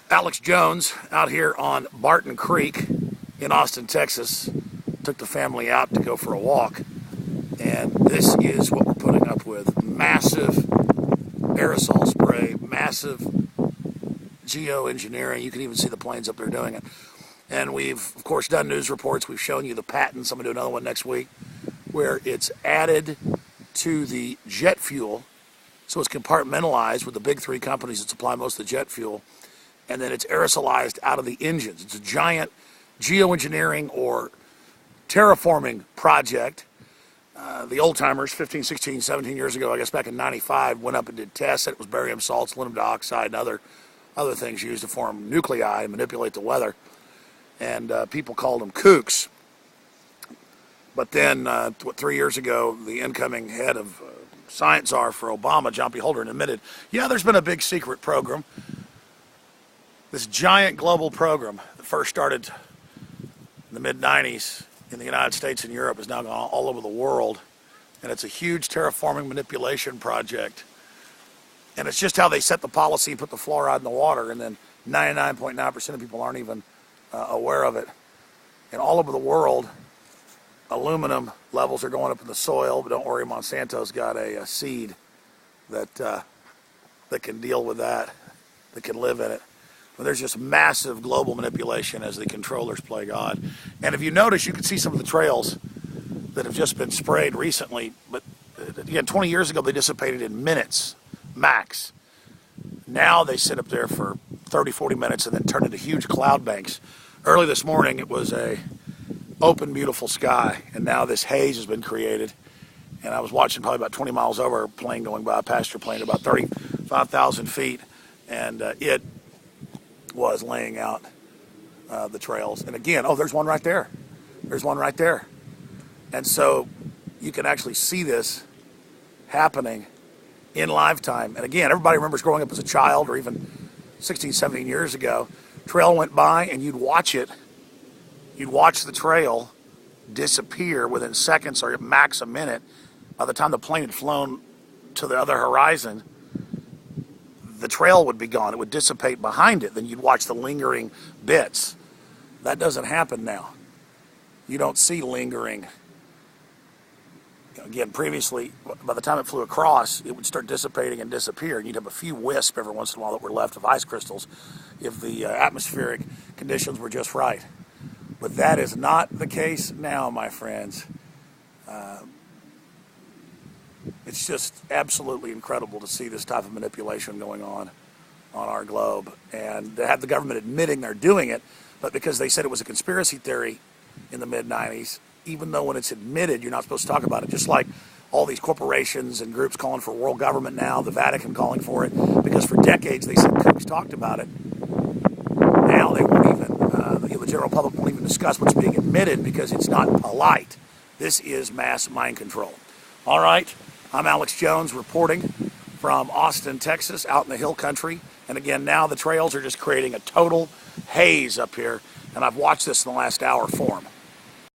Alex Jones out here on Barton Creek in Austin, Texas. Took the family out to go for a walk. And this is what we're putting up with. Massive aerosol spray, massive geoengineering. You can even see the planes up there doing it. And we've, of course, done news reports. We've shown you the patents. I'm going to do another one next week where it's added to the jet fuel. So it's compartmentalized with the big three companies that supply most of the jet fuel. And then it's aerosolized out of the engines. It's a giant geoengineering or terraforming project. The old-timers, 15, 16, 17 years ago, I guess back in 95, went up and did tests. It was barium salts, aluminum dioxide, and other things used to form nuclei and manipulate the weather. And people called them kooks. But then, 3 years ago, the incoming head of science czar for Obama, John P. Holdren, admitted, yeah, there's been a big secret program. This giant global program that first started in the mid-90s in the United States and Europe is now gone all over the world. And it's a huge terraforming manipulation project. And it's just how they set the policy and put the fluoride in the water. And then 99.9% of people aren't even aware of it. And all over the world, aluminum levels are going up in the soil. But don't worry, Monsanto's got a seed that can deal with that, that can live in it. But there's just massive global manipulation as the controllers play God. And if you notice, you can see some of the trails that have just been sprayed recently. But again, 20 years ago, they dissipated in minutes, max. Now they sit up there for 30, 40 minutes and then turn into huge cloud banks. Early this morning, it was a open, beautiful sky. And now this haze has been created. And I was watching probably about 20 miles over a plane going by, a passenger plane, about 35,000 feet. And it was laying out the trails. And again, oh, there's one right there. There's one right there. And so you can actually see this happening in lifetime. And again, everybody remembers growing up as a child or even 16, 17 years ago. Trail went by and you'd watch it. You'd watch the trail disappear within seconds or max a minute. By the time the plane had flown to the other horizon, the trail would be gone. It would dissipate behind it. Then you'd watch the lingering bits. That doesn't happen now. You don't see lingering. Again, previously, by the time it flew across, it would start dissipating and disappear. And you'd have a few wisps every once in a while that were left of ice crystals if the atmospheric conditions were just right. But that is not the case now, my friends. It's just absolutely incredible to see this type of manipulation going on our globe. And to have the government admitting they're doing it, but because they said it was a conspiracy theory in the mid-90s, even though when it's admitted, you're not supposed to talk about it. Just like all these corporations and groups calling for world government now, the Vatican calling for it, because for decades they said kooks talked about it. Now they won't even, the general public won't even discuss what's being admitted because it's not polite. This is mass mind control. All right. I'm Alex Jones reporting from Austin, Texas, out in the hill country. And again, now the trails are just creating a total haze up here. And I've watched this in the last hour form.